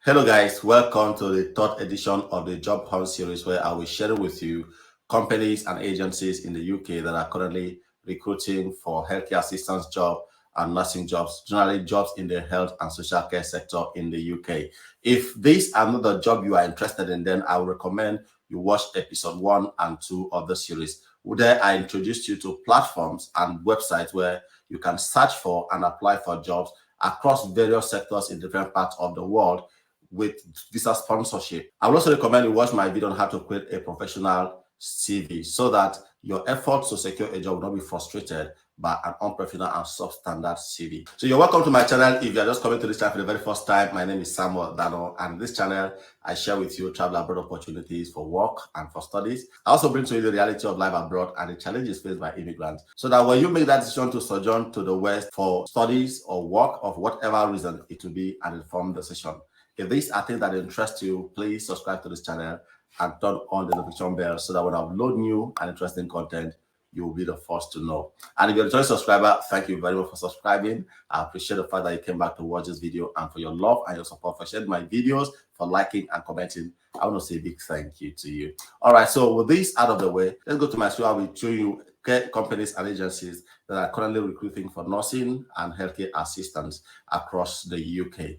Hello guys, welcome to the third edition of the Job Hunt series where I will share with you companies and agencies in the UK that are currently recruiting for healthcare assistance job and nursing jobs, generally jobs in the health and social care sector in the UK. If this are not the job you are interested in, then I would recommend you watch episode 1 and 2 of the series. There I introduced you to platforms and websites where you can search for and apply for jobs across various sectors in different parts of the world with visa sponsorship. I would also recommend you watch my video on how to create a professional CV so that your efforts to secure a job will not be frustrated by an unprofessional and substandard CV. So you're welcome to my channel. If you're just coming to this channel for the very first time, my name is Samuel Dano, and this channel I share with you travel abroad opportunities for work and for studies. I also bring to you the reality of life abroad and the challenges faced by immigrants, so that when you make that decision to sojourn to the West for studies or work of whatever reason, it will be an informed decision. If these are things that interest you, please subscribe to this channel and turn on the notification bell so that when I upload new and interesting content, you will be the first to know. And if you're a returning subscriber, thank you very much for subscribing. I appreciate the fact that you came back to watch this video and for your love and your support for sharing my videos, for liking and commenting. I want to say a big thank you to you. All right, so with this out of the way, let's go to my show. I will show you companies and agencies that are currently recruiting for nursing and healthcare assistants across the UK.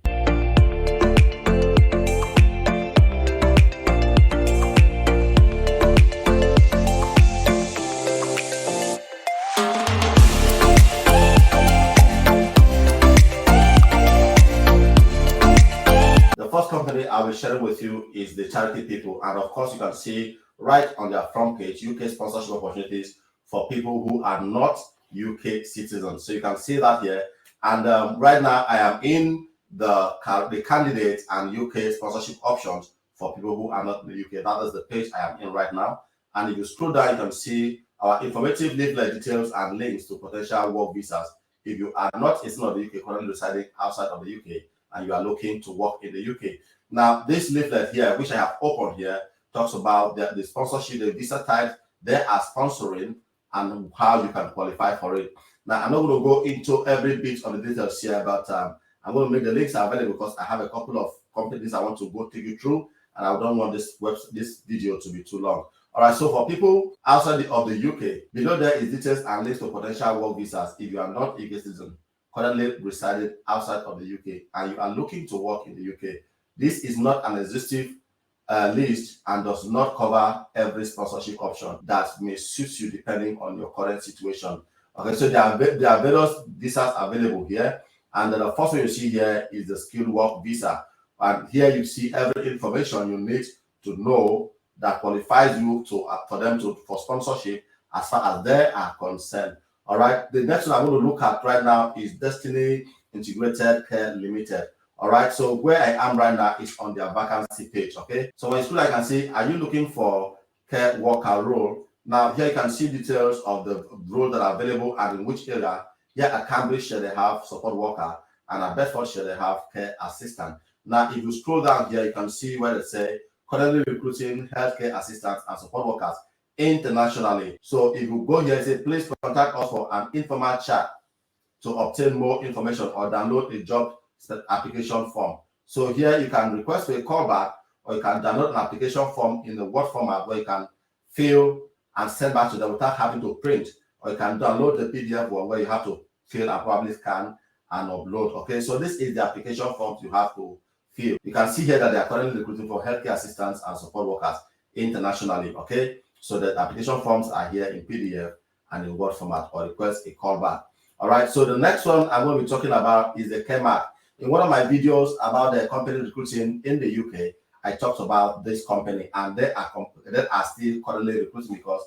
Company I will share with you is the Charity People, and of course you can see right on their front page UK sponsorship opportunities for people who are not UK citizens. So you can see that here, and right now I am in the candidate and UK sponsorship options for people who are not in the UK. That is the page I am in right now, and if you scroll down you can see our informative leaflet details and links to potential work visas if you are not a citizen of the UK currently residing outside of the UK and you are looking to work in the UK. Now, this leaflet here, which I have opened here, talks about the sponsorship, the visa types they are sponsoring, and how you can qualify for it. Now, I'm not going to go into every bit of the details here, but I'm going to make the links available because I have a couple of companies I want to go take you through, and I don't want this video to be too long. All right, so for people outside of the UK, below there is details and links to potential work visas if you are not a UK citizen currently residing outside of the UK and you are looking to work in the UK. This is not an exhaustive list and does not cover every sponsorship option that may suit you depending on your current situation. Okay, so there are various visas available here, and the first one you see here is the skilled work visa, and here you see every information you need to know that qualifies you for sponsorship as far as they are concerned. All right, the next one I'm going to look at right now is Destiny Integrated Care Limited. All right, so where I am right now is on their vacancy page. Okay, so when you scroll, I can see, are you looking for care worker role? Now here you can see details of the role that are available and in which area. Here at Cambridgeshire they have support worker, and at Bedfordshire they have care assistant. Now if you scroll down here, you can see where they say currently recruiting healthcare assistants and support workers internationally. So if you go here and say, please contact us for an informal chat to obtain more information or download a job application form. So here you can request for a callback, or you can download an application form in the Word format where you can fill and send back to them without having to print, or you can download the PDF one where you have to fill and probably scan and upload. Okay, so this is the application forms you have to fill. You can see here that they are currently recruiting for healthcare assistants and support workers internationally. Okay, so the application forms are here in PDF and in Word format, or request a callback. All right, so the next one I'm going to be talking about is the Caremark. In one of my videos about the company recruiting in the UK, I talked about this company, and they are still currently recruiting because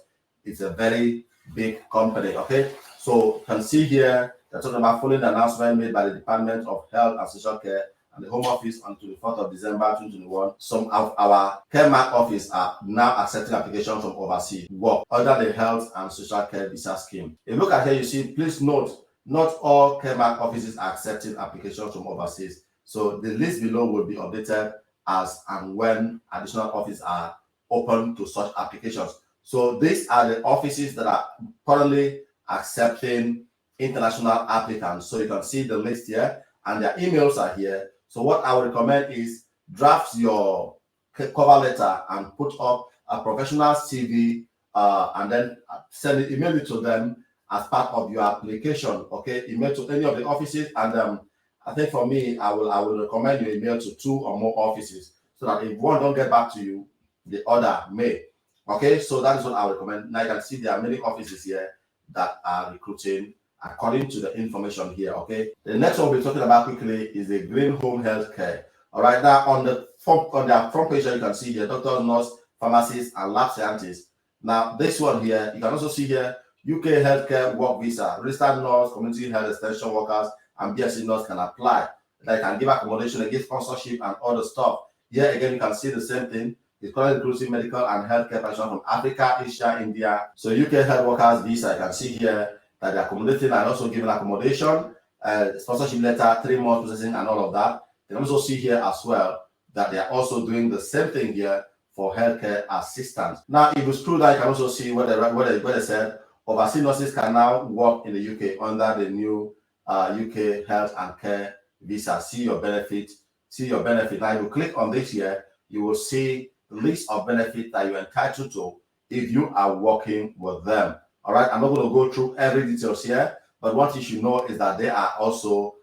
it's a very big company. Okay, so you can see here they're talking about following the announcement made by the Department of Health and Social Care and the Home Office on 24th of December 2021. Some of our Caremark office are now accepting applications from overseas work under the Health and Social Care Visa Scheme. If you look at here, you see, please note, not all Caremark offices are accepting applications from overseas. So the list below will be updated as and when additional offices are open to such applications. So these are the offices that are currently accepting international applicants. So you can see the list here, and their emails are here. So what I would recommend is draft your cover letter and put up a professional CV, and then email it to them as part of your application. Okay, email to any of the offices, and I think for me, I will recommend you email to 2 or more offices, so that if one don't get back to you, the other may. Okay, so that is what I would recommend. Now you can see there are many offices here that are recruiting according to the information here. Okay, the next one we'll be talking about quickly is the Green Home Healthcare. All right, now on their front page, you can see here doctors, nurse, pharmacists, and lab scientists. Now this one here, you can also see here UK healthcare work visa, registered nurse, community health extension workers, and BSc nurse can apply. They can give accommodation, they give sponsorship, and other stuff. Here again, you can see the same thing. It's currently recruiting medical and healthcare professionals from Africa, Asia, India. So UK health workers visa, you can see here that they're accommodating and also giving accommodation, sponsorship letter, 3 months processing, and all of that. You can also see here as well that they are also doing the same thing here for healthcare assistants. Now, if you scroll down, you can also see where they said overseas nurses can now work in the UK under the new UK health and care visa. See your benefit. Now, if you click on this here, you will see the list of benefits that you're entitled to if you are working with them. All right, I'm not going to go through every details here, but what you should know is that they are also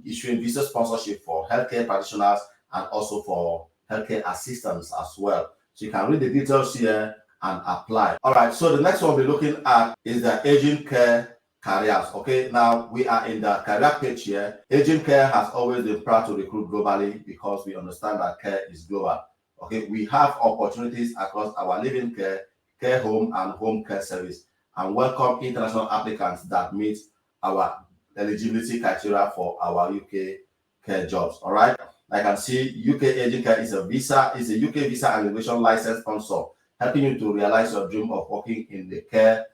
issuing visa sponsorship for healthcare practitioners and also for healthcare assistants as well. So you can read the details here and apply. All right, so the next one we're looking at is the Agin Care careers. Okay, now we are in the career page here. Agin Care has always been proud to recruit globally because we understand that care is global. Okay, we have opportunities across our living care, care home, and home care service, and welcome international applicants that meet our eligibility criteria for our UK care jobs. All right, I can see UK Agin Care is a UK visa and immigration license sponsor, helping you to realize your dream of working in care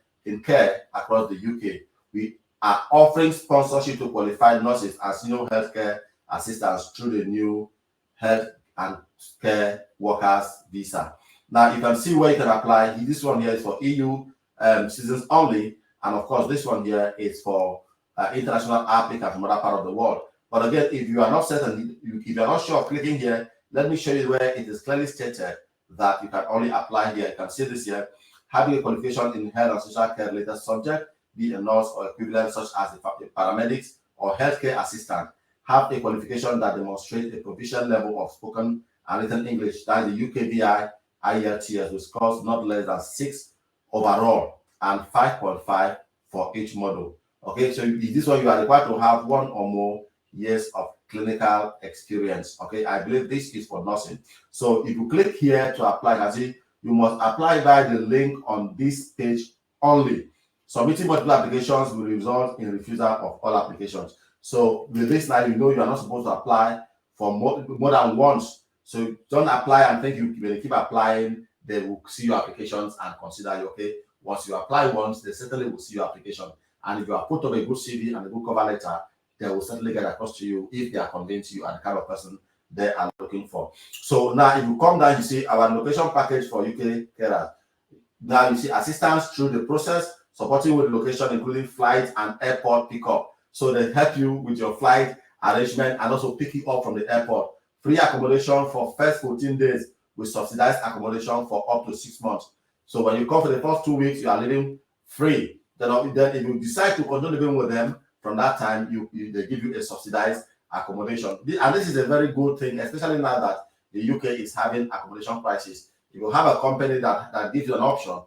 across the UK. We are offering sponsorship to qualified nurses and senior healthcare assistants through the new health and care workers visa. Now you can see where you can apply. This one here is for EU citizens only, and of course this one here is for international applicants from other part of the world. But again, if you are not certain, if you are not sure of clicking here, let me show you where it is clearly stated that you can only apply here. You can see this here: having a qualification in health and social care related subject, be a nurse or equivalent such as a paramedics or healthcare assistant. Have a qualification that demonstrates a proficient level of spoken and written English, that is the UKVI IELTS, with scores not less than 6 overall and 5.5 for each module. Okay, so this one you are required to have 1 or more years of clinical experience. Okay, I believe this is for nursing. So if you click here to apply, you can see you must apply via the link on this page only. Submitting multiple applications will result in refusal of all applications. So with this now, you know you are not supposed to apply for more than once. So don't apply and think you will keep applying. They will see your applications and consider you. Okay, once you apply once, they certainly will see your application. And if you are put up a good CV and a good cover letter, they will certainly get across to you if they are convinced you are the kind of person they are looking for. So now if you come down, you see our location package for UK carers. Now you see assistance through the process, supporting with location, including flight and airport pickup. So they help you with your flight arrangement and also pick you up from the airport. Free accommodation for first 14 days with subsidized accommodation for up to 6 months. So when you come for the first 2 weeks, you are living free. Then if you decide to continue living with them, from that time, they give you a subsidized accommodation. And this is a very good thing, especially now that the UK is having accommodation crisis. If you have a company that gives you an option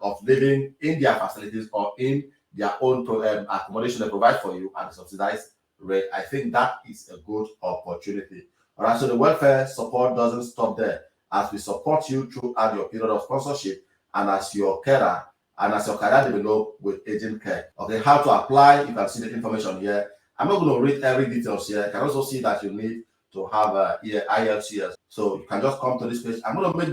of living in their facilities or in their own accommodation they provide for you at a subsidized rate, I think that is a good opportunity. All right, so the welfare support doesn't stop there, as we support you throughout your period of sponsorship and as your carer and as your career develop with Agin Care. Okay, how to apply, you can see the information here. I'm not going to read every details here. You can also see that you need to have a IELTS. So you can just come to this page. I'm going to make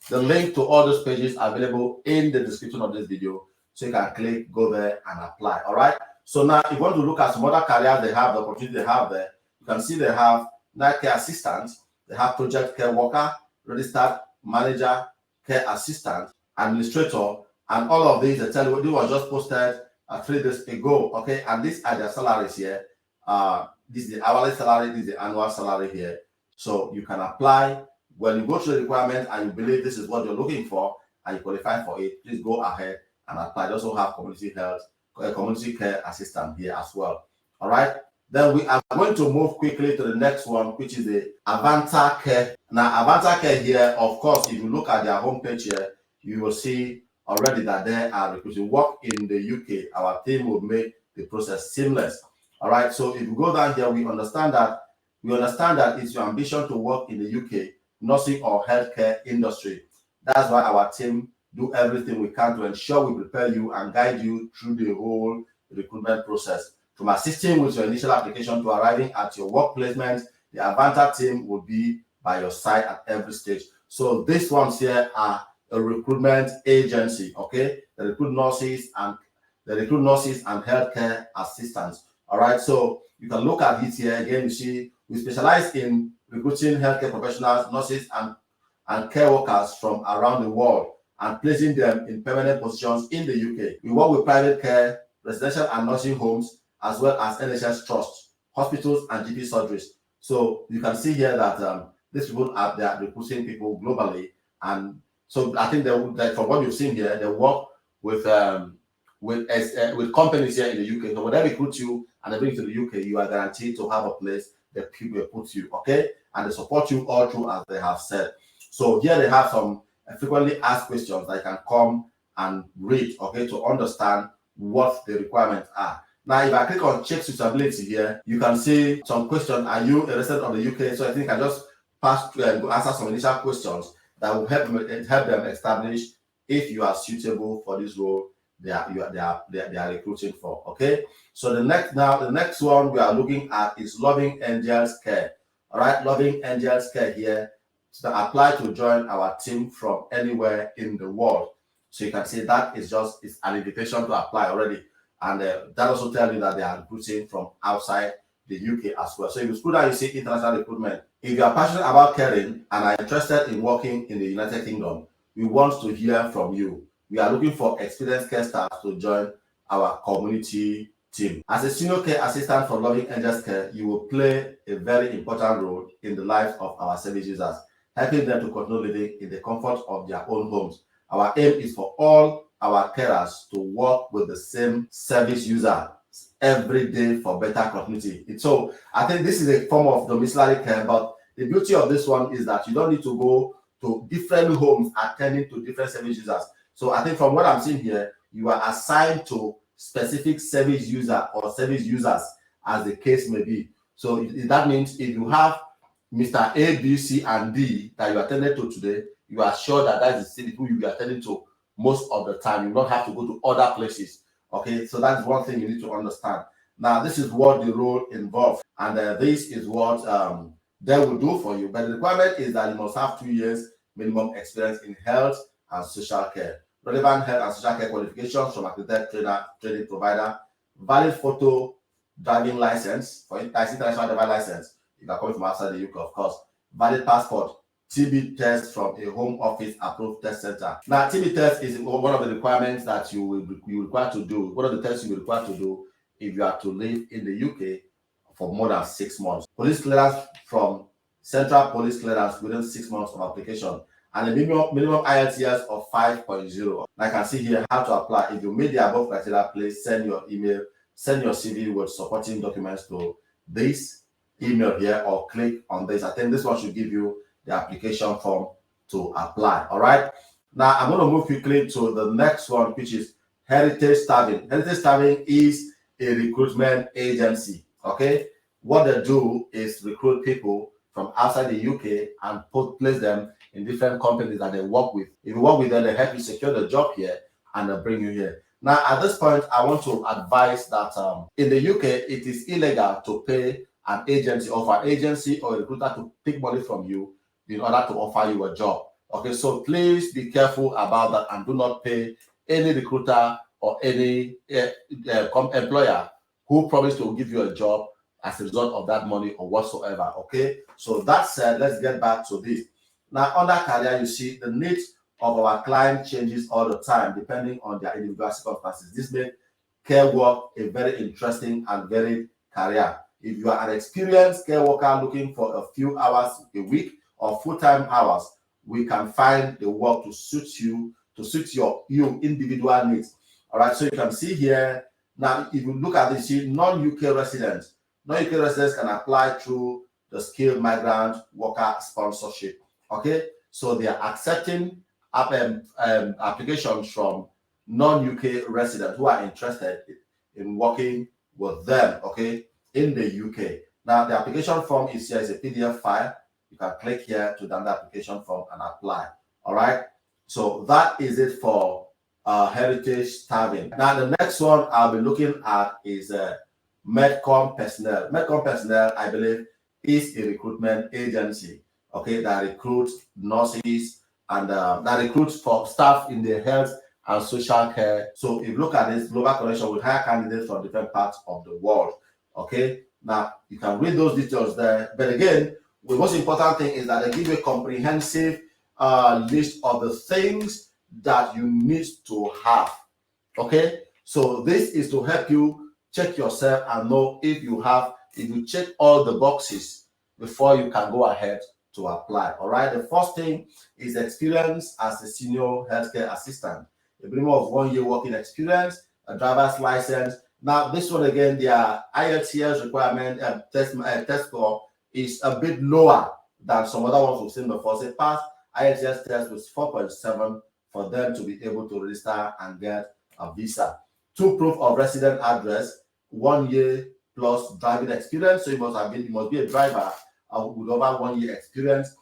the link to all those pages available in the description of this video, so you can click, go there and apply. All right, so now if you want to look at some other careers they have, the opportunity they have there, you can see they have night care assistant, they have project care worker, registered manager, care assistant, administrator, and all of these, I tell you, this was just posted 3 days ago. Okay, and these are their salaries here. This is the hourly salary, this is the annual salary here. So you can apply. When you go through the requirement and you believe this is what you're looking for and you qualify for it, please go ahead and apply. They also have community health, community care assistant here as well. All right. Then we are going to move quickly to the next one, which is the Avanta Care. Now, Avanta Care here, of course, if you look at their homepage here, you will see already that they are recruiting work in the UK. Our team will make the process seamless. All right. So if you go down here, we understand that it's your ambition to work in the UK nursing or healthcare industry. That's why our team do everything we can to ensure we prepare you and guide you through the whole recruitment process. From assisting with your initial application to arriving at your work placement, the Avanta team will be by your side at every stage. So these ones here are a recruitment agency, okay? They recruit nurses and healthcare assistants. All right, so you can look at it here again. You see, we specialize in recruiting healthcare professionals, nurses, and care workers from around the world and placing them in permanent positions in the UK. We work with private care, residential and nursing homes, as well as NHS trusts, hospitals, and GP surgeries. So you can see here that these people are recruiting people globally, and so I think that from what you've seen here, they work with companies here in the UK. So when they recruit you and they bring you to the UK, you are guaranteed to have a place that people will put you, okay? And they support you all through, as they have said. So here they have some frequently asked questions that you can come and read, okay, to understand what the requirements are. Now, if I click on check suitability here, you can see some questions. Are you a resident of the UK? So I think I just pass through and answer some initial questions that will help them establish if you are suitable for this role they are recruiting for. Okay. So the next one we are looking at is Loving Angels Care. All right, Loving Angels Care here. So apply to join our team from anywhere in the world. So you can see that it's an invitation to apply already. And that also tells you that they are recruiting from outside the UK as well. So if you scroll down, you see international recruitment. If you are passionate about caring and are interested in working in the United Kingdom, we want to hear from you. We are looking for experienced care staff to join our community team. As a senior care assistant for Loving Angels Care, you will play a very important role in the lives of our service users, helping them to continue living in the comfort of their own homes. Our aim is for all our carers to work with the same service user every day for better continuity. So I think this is a form of domiciliary care, but the beauty of this one is that you don't need to go to different homes attending to different service users. So I think from what I'm seeing here, you are assigned to specific service user or service users as the case may be. So that means if you have Mr. A, B, C, and D that you attended to today, you are sure that that is the people you'll be attending to most of the time. You don't have to go to other places. Okay, so that's one thing you need to understand. Now, this is what the role involves, and this is what they will do for you. But the requirement is that you must have 2 years minimum experience in health and social care, relevant health and social care qualifications from accredited training provider, valid photo driving license for international driver license. If you are coming from outside the UK, of course, valid passport, TB test from a home office approved test center. Now, TB test is one of the requirements that you will require to do. One of the tests you will require to do if you are to live in the UK for more than 6 months. Police clearance from Central Police Clearance within 6 months of application, and a minimum IELTS of 5.0. I can see here how to apply. If you meet the above criteria, please send your email, send your CV with supporting documents to this email here, or click on this. I think this one should give you the application form to apply. All right. Now I'm going to move quickly to the next one, which is Heritage Staffing. Heritage Staffing is a recruitment agency. Okay. What they do is recruit people from outside the UK and place them in different companies that they work with. If you work with them, they help you secure the job here and they bring you here. Now, at this point, I want to advise that in the UK, it is illegal to pay an agency or a recruiter to take money from you in order to offer you a job. Okay, so please be careful about that and do not pay any recruiter or any employer who promised to give you a job as a result of that money or whatsoever. Okay, so that said, let's get back to this. Now, under career, you see the needs of our client changes all the time depending on their individual circumstances. This makes care work a very interesting and varied career. If you are an experienced care worker looking for a few hours a week or full-time hours, we can find the work to suit you, to suit your individual needs. All right, so you can see here now, if you look at this, see non-UK residents. Non-UK residents can apply through the skilled migrant worker sponsorship. Okay, so they are accepting applications from non-UK residents who are interested in working with them, okay, in the UK. Now, the application form is here, is a PDF file. You can click here to download the application form and apply. All right, so that is it for heritage staffing. Now, the next one I'll be looking at is Medcom Personnel. Medcom Personnel, I believe, is a recruitment agency, okay, that recruits nurses and that recruits for staff in the health and social care. So if you look at this, global connection will hire candidates from different parts of the world. Okay, now you can read those details there. But again, the most important thing is that they give you a comprehensive list of the things that you need to have. Okay, so this is to help you check yourself and know if you check all the boxes before you can go ahead to apply. All right, the first thing is experience as a senior healthcare assistant, a minimum of 1 year working experience, a driver's license. Now, this one again, their IELTS requirement test score is a bit lower than some other ones we've seen before. Say pass IELTS test with 4.7 for them to be able to register and get a visa. 2 proof of resident address, 1 year plus driving experience. So you must be a driver with over 1 year experience.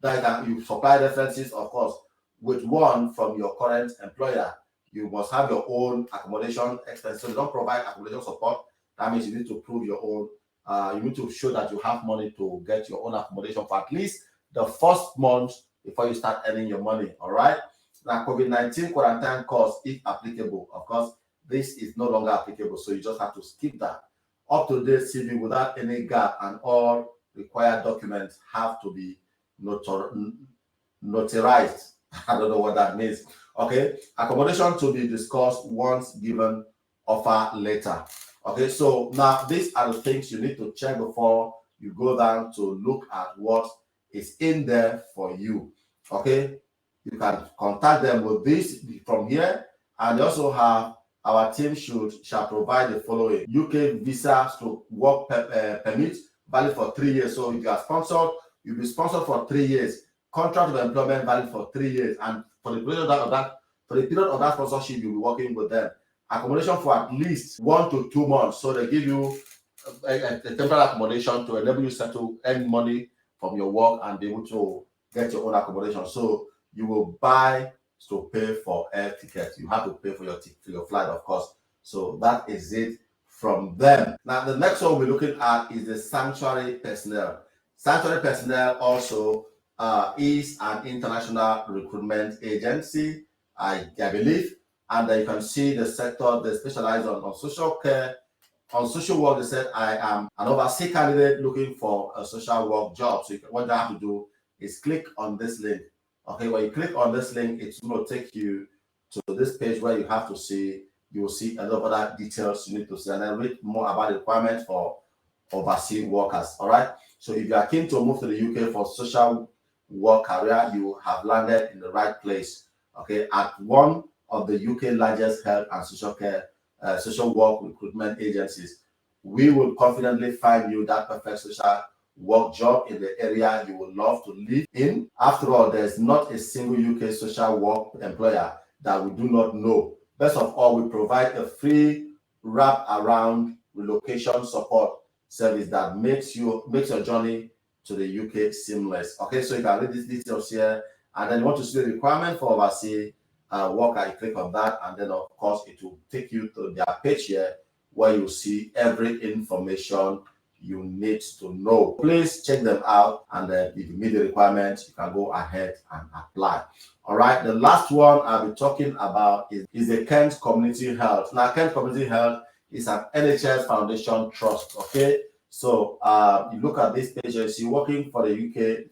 That you supply references, of course, with one from your current employer. You must have your own accommodation expense. So you don't provide accommodation support. That means you need to prove your own. You need to show that you have money to get your own accommodation for at least the first month before you start earning your money. All right. Now, COVID-19 quarantine cost, if applicable, of course, this is no longer applicable. So you just have to skip that. Up-to-date CV without any gap, and all required documents have to be notarized. I don't know what that means. Okay, accommodation to be discussed once given offer letter. Okay, so now these are the things you need to check before you go down to look at what is in there for you. Okay, you can contact them with this from here, and they also have our team shall provide the following: UK visa to work permit valid for 3 years. So if you are sponsored, you'll be sponsored for 3 years. Contract of employment valid for 3 years, and for the period of that sponsorship, you'll be working with them. Accommodation for at least 1 to 2 months. So they give you a temporary accommodation to enable you to earn money from your work and be able to get your own accommodation. So you will buy to pay for air tickets. You have to pay for your flight, of course. So that is it from them. Now, the next one we're looking at is the sanctuary personnel. Sanctuary personnel also is an international recruitment agency, I believe. And you can see the sector they specialize on social care. On social work, they said, I am an overseas candidate looking for a social work job. So what you have to do is click on this link. Okay, when you click on this link, it's going to take you to this page where you have to see, you will see a lot of other details you need to see, and then read more about the requirements for overseas workers. All right. So if you are keen to move to the UK for social work career, you have landed in the right place. Okay, at one of the UK largest health and social care, social work recruitment agencies. We will confidently find you that perfect social work job in the area you would love to live in. After all, there's not a single UK social work employer that we do not know. Best of all, we provide a free wrap around relocation support service that makes your journey to the UK seamless. Okay, so you can read these details here, and then you want to see the requirement for overseas worker. You click on that, and then of course it will take you to their page here where you see every information you need to know. Please check them out, and if you meet the requirements, you can go ahead and apply. All right, the last one I'll be talking about is the Kent Community Health. Now, Kent Community Health is an NHS Foundation Trust. Okay, so you look at this page, you see working for the UK,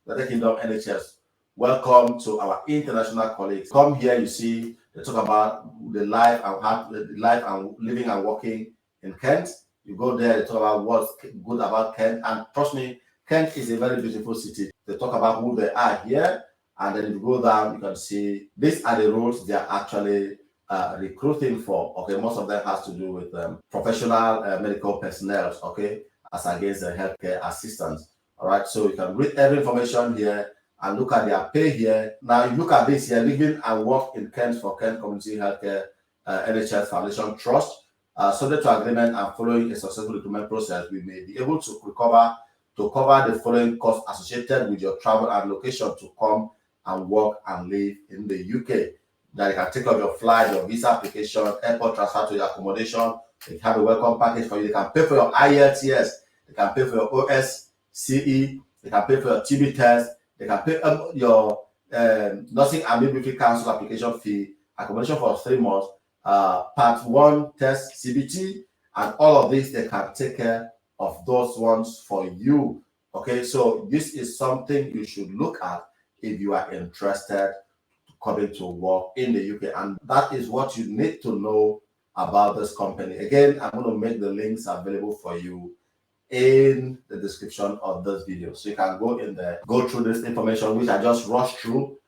United Kingdom NHS. Welcome to our international colleagues. Come here, you see they talk about the life and living and working in Kent. You go there, they talk about what's good about Kent, and trust me, Kent is a very beautiful city. They talk about who they are here, and then if you go down, you can see these are the roles they are actually recruiting for. Okay, most of them has to do with professional medical personnel. Okay, as against the healthcare assistants. All right, so you can read every information here and look at their pay here. Now, you look at this here: living and work in Kent for Kent Community Healthcare NHS Foundation Trust. Subject to agreement and following a successful recruitment process, we may be able to cover the following costs associated with your travel and location to come and work and live in the UK. That you can take off your flight, your visa application, airport transfer to your accommodation. They have a welcome package for you. They can pay for your IELTS. They can pay for your OSCE. They can pay for your TB test. They can pay your nursing and midwifery council application fee, accommodation for 3 months, part 1 test CBT, and all of this. They can take care of those ones for you. Okay, so this is something you should look at if you are interested coming to work in the UK, and that is what you need to know about this company. Again, I'm going to make the links available for you in the description of this video, so you can go in there, go through this information which I just rushed through,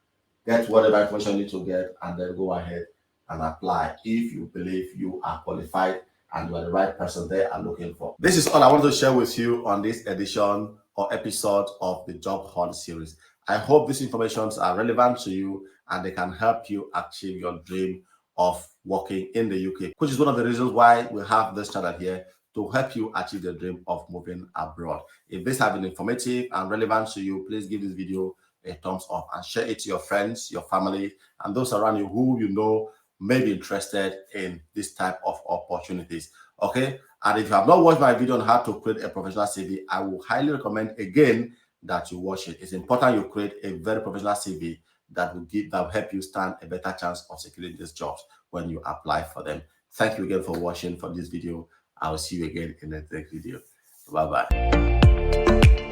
get whatever information you need to get, and then go ahead and apply if you believe you are qualified and you are the right person they are looking for. This is all I want to share with you on this edition or episode of the Job Hunt series. I hope these informations are relevant to you and they can help you achieve your dream of working in the UK, which is one of the reasons why we have this channel here, to help you achieve the dream of moving abroad. If this has been informative and relevant to you, please give this video a thumbs up and share it to your friends, your family, and those around you who you know may be interested in this type of opportunities. Okay, and if you have not watched my video on how to create a professional CV, I will highly recommend again that you watch it. It's important you create a very professional CV that will help you stand a better chance of securing these jobs when you apply for them. Thank you again for watching for this video. I will see you again in the next video. Bye bye.